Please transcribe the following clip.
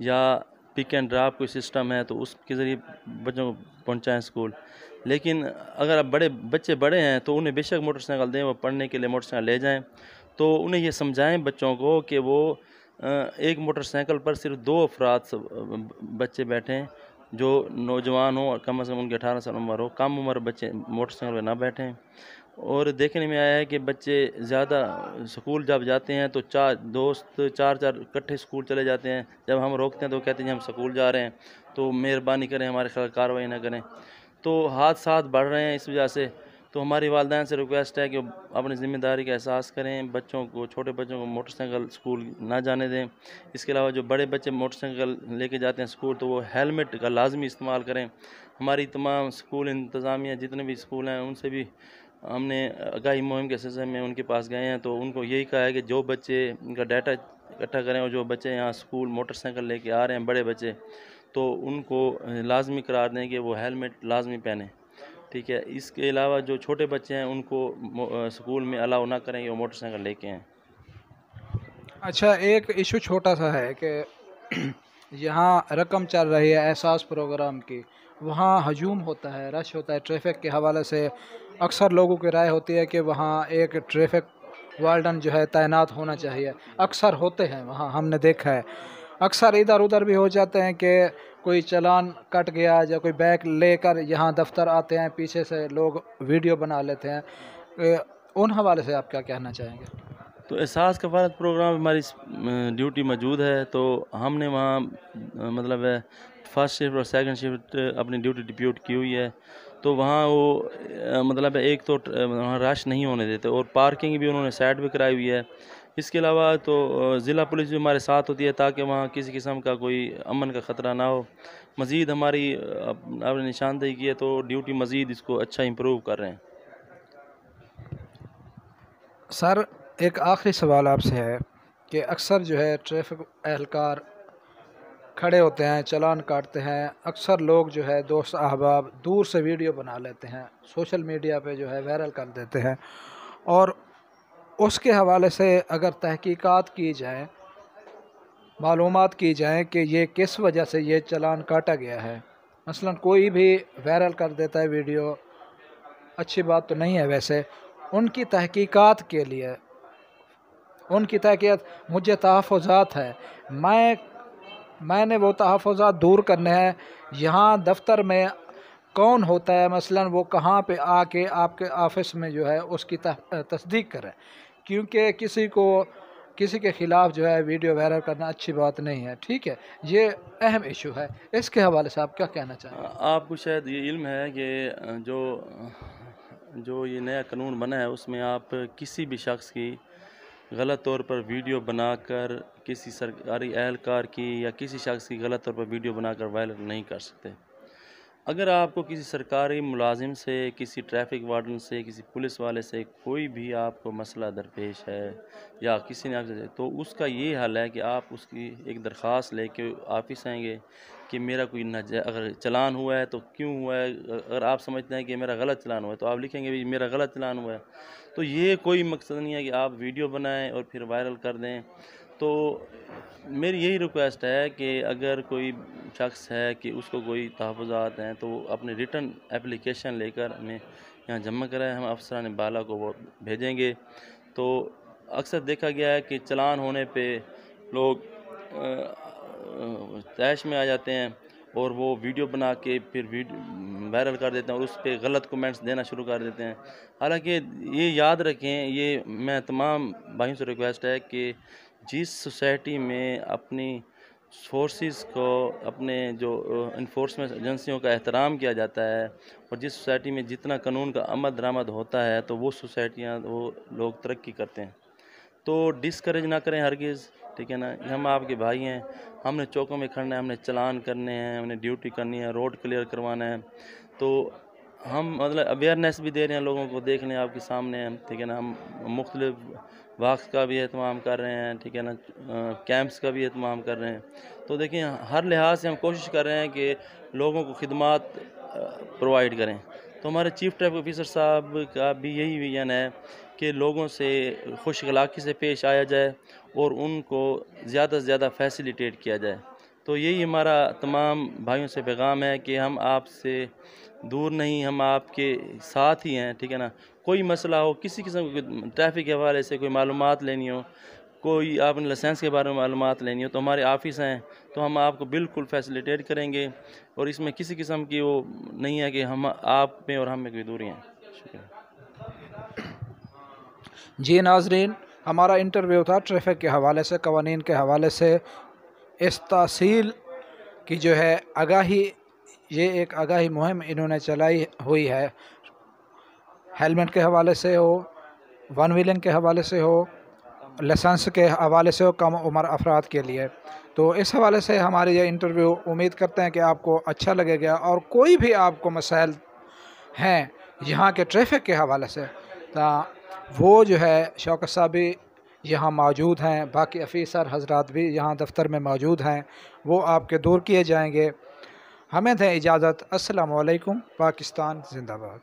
یا pick and drop کوئی system ہے تو اس کے ذریعے بچوں کو پہنچائیں اسکول. لیکن اگر اب بچے بڑے ہیں تو انہیں بے شک موٹر سائیکل دیں، وہ پڑھنے کے لیے موٹر سائیکل لے جائیں، تو انہیں یہ سمجھائیں بچوں کو کہ وہ ایک موٹر سائیکل پر صرف 2 افراد بچے بیٹھیں جو نوجوان ہوں اور کم از کم ان کے 18 سال عمر ہو. کم عمر بچے موٹر سائیکل پہ نہ بیٹھیں. اور دیکھنے میں آیا ہے کہ بچے زیادہ اسکول جب جاتے ہیں تو دوست چار اکٹھے اسکول چلے جاتے ہیں. جب ہم روکتے ہیں تو کہتے ہیں ہم اسکول جا رہے ہیں، تو مہربانی کریں ہمارے خلاف کارروائی نہ کریں. تو حادثات بڑھ رہے ہیں اس وجہ سے. تو ہماری والدین سے ریکویسٹ ہے کہ اپنی ذمہ داری کا احساس کریں، بچوں کو، چھوٹے بچوں کو موٹر سائیکل اسکول نہ جانے دیں. اس کے علاوہ جو بڑے بچے موٹر سائیکل لے کے جاتے ہیں اسکول تو وہ ہیلمٹ کا لازمی استعمال کریں. ہماری تمام اسکول انتظامیہ جتنے بھی اسکول ہیں ان سے بھی ہم نے آگاہی مہم کے سلسلے میں ان کے پاس گئے ہیں، تو ان کو یہی کہا ہے کہ جو بچے ان کا ڈیٹا اکٹھا کریں، اور جو بچے یہاں اسکول موٹر سائیکل لے کے آ رہے ہیں بڑے بچے، تو ان کو لازمی قرار دیں کہ وہ ہیلمٹ لازمی پہنیں. ٹھیک ہے. اس کے علاوہ جو چھوٹے بچے ہیں ان کو اسکول میں الاؤ نہ کریں کہ وہ موٹر سائیکل لے کے آئیں. اچھا، ایک ایشو چھوٹا سا ہے کہ یہاں رقم چل رہی ہے احساس پروگرام کی، وہاں ہجوم ہوتا ہے، رش ہوتا ہے ٹریفک کے حوالے سے. اکثر لوگوں کی رائے ہوتی ہے کہ وہاں ایک ٹریفک وارڈن جو ہے تعینات ہونا چاہیے. اکثر ہوتے ہیں وہاں، ہم نے دیکھا ہے. اکثر ادھر ادھر بھی ہو جاتے ہیں کہ کوئی چلان کٹ گیا یا کوئی بیگ لے کر یہاں دفتر آتے ہیں، پیچھے سے لوگ ویڈیو بنا لیتے ہیں. ان حوالے سے آپ کیا کہنا چاہیں گے؟ تو احساس کفالت پروگرام ہماری ڈیوٹی موجود ہے، تو ہم نے وہاں مطلب ہے فرسٹ شفٹ اور سیکنڈ شفٹ اپنی ڈیوٹی ڈپیوٹ کی ہوئی ہے. تو وہاں وہ مطلب ہے ایک تو وہاں رش نہیں ہونے دیتے، اور پارکنگ بھی انہوں نے سائڈ بھی کرائی ہوئی ہے. اس کے علاوہ تو ضلع پولیس بھی ہمارے ساتھ ہوتی ہے تاکہ وہاں کسی قسم کا کوئی امن کا خطرہ نہ ہو. مزید ہماری آپ نے نشاندہی کی ہے تو ڈیوٹی مزید اس کو اچھا امپروو کر رہے ہیں. سر، ایک آخری سوال آپ سے ہے کہ اکثر جو ہے ٹریفک اہلکار کھڑے ہوتے ہیں، چلان کاٹتے ہیں. اکثر لوگ جو ہے دوست احباب دور سے ویڈیو بنا لیتے ہیں، سوشل میڈیا پہ جو ہے وائرل کر دیتے ہیں، اور اس کے حوالے سے اگر تحقیقات کی جائیں، معلومات کی جائیں کہ یہ کس وجہ سے یہ چلان کاٹا گیا ہے. مثلا کوئی بھی وائرل کر دیتا ہے ویڈیو، اچھی بات تو نہیں ہے ویسے. ان کی تحقیقات کے لیے، ان کی تحقیقات، مجھے تحفظات ہے، میں نے وہ تحفظات دور کرنے ہیں. یہاں دفتر میں کون ہوتا ہے مثلا، وہ کہاں پہ آ کے آپ کے آفس میں جو ہے اس کی تصدیق کریں، کیونکہ کسی کے خلاف جو ہے ویڈیو وائرل کرنا اچھی بات نہیں ہے. ٹھیک ہے، یہ اہم ایشو ہے. اس کے حوالے سے آپ کیا کہنا چاہیں گے؟ آپ کو شاید یہ علم ہے کہ جو یہ نیا قانون بنا ہے اس میں آپ کسی بھی شخص کی غلط طور پر ویڈیو بنا کر کسی سرکاری اہلکار کی یا کسی شخص کی غلط طور پر ویڈیو بنا کر وائرل نہیں کر سکتے. اگر آپ کو کسی سرکاری ملازم سے، کسی ٹریفک وارڈن سے، کسی پولیس والے سے کوئی بھی آپ کو مسئلہ درپیش ہے یا کسی نے آپ سے، تو اس کا یہ حل ہے کہ آپ اس کی ایک درخواست لے کے آفس آئیں گے کہ میرا کوئی اگر چلان ہوا ہے تو کیوں ہوا ہے. اگر آپ سمجھتے ہیں کہ میرا غلط چلان ہوا ہے تو آپ لکھیں گے بھی میرا غلط چلان ہوا ہے. تو یہ کوئی مقصد نہیں ہے کہ آپ ویڈیو بنائیں اور پھر وائرل کر دیں. تو میری یہی ریکویسٹ ہے کہ اگر کوئی شخص ہے کہ اس کو کوئی تحفظات ہیں تو وہ اپنی ریٹن اپلیکیشن لے کر ہمیں یہاں جمع کرائے، ہم افسران بالا کو وہ بھیجیں گے. تو اکثر دیکھا گیا ہے کہ چلان ہونے پہ لوگ طیش میں آ جاتے ہیں اور وہ ویڈیو بنا کے پھر وائرل کر دیتے ہیں اور اس پہ غلط کومنٹس دینا شروع کر دیتے ہیں. حالانکہ یہ یاد رکھیں، یہ میں تمام بھائیوں سے ریکویسٹ ہے کہ جس سوسائٹی میں اپنی فورسز کو، اپنے جو انفورسمنٹ ایجنسیوں کا احترام کیا جاتا ہے، اور جس سوسائٹی میں جتنا قانون کا عمل درآمد ہوتا ہے تو وہ سوسائٹیاں، وہ لوگ ترقی کرتے ہیں. تو ڈسکریج نہ کریں ہرگز. ٹھیک ہے نا، ہم آپ کے بھائی ہیں، ہم نے چوکوں میں کھڑنا ہے، ہم نے چلان کرنے ہیں، ہم نے ڈیوٹی کرنی ہے، روڈ کلیئر کروانا ہے. تو ہم مطلب اویئرنیس بھی دے رہے ہیں لوگوں کو، دیکھ لیں آپ کے سامنے ہیں. ٹھیک ہے نا، ہم مختلف واقس کا بھی اہتمام کر رہے ہیں. ٹھیک ہے نا، کیمپس کا بھی اہتمام کر رہے ہیں. تو دیکھیں ہر لحاظ سے ہم کوشش کر رہے ہیں کہ لوگوں کو خدمات پرووائڈ کریں. تو ہمارے چیف ٹریفک آفیسر صاحب کا بھی یہی ویژن ہے کہ لوگوں سے خوش اخلاقی سے پیش آیا جائے اور ان کو زیادہ سے زیادہ فیسیلیٹیٹ کیا جائے. تو یہی ہمارا تمام بھائیوں سے پیغام ہے کہ ہم آپ سے دور نہیں، ہم آپ کے ساتھ ہی ہیں، ٹھیک ہے نا. کوئی مسئلہ ہو، کسی قسم کی ٹریفک کے حوالے سے کوئی معلومات لینی ہو، کوئی آپ نے لائسنس کے بارے میں معلومات لینی ہو، تو ہمارے آفس ہیں، تو ہم آپ کو بالکل فیسیلیٹیٹ کریں گے. اور اس میں کسی قسم کی وہ نہیں ہے کہ ہم آپ میں اور ہم میں کوئی دوری ہیں. شکریہ. جی ناظرین، ہمارا انٹرویو تھا ٹریفک کے حوالے سے، قوانین کے حوالے سے. اس تحصیل کی جو ہے آگاہی، یہ ایک آگاہی مہم انہوں نے چلائی ہوئی ہے، ہیلمٹ کے حوالے سے ہو، ون ویلنگ کے حوالے سے ہو، لائسنس کے حوالے سے ہو کم عمر افراد کے لیے. تو اس حوالے سے ہمارے یہ انٹرویو، امید کرتے ہیں کہ آپ کو اچھا لگے گا. اور کوئی بھی آپ کو مسائل ہیں یہاں کے ٹریفک کے حوالے سے، وہ جو ہے شوکت صاحب بھی یہاں موجود ہیں، باقی افیسر حضرات بھی یہاں دفتر میں موجود ہیں، وہ آپ کے دور کیے جائیں گے. ہمیں دیں اجازت. السلام علیکم. پاکستان زندہ باد.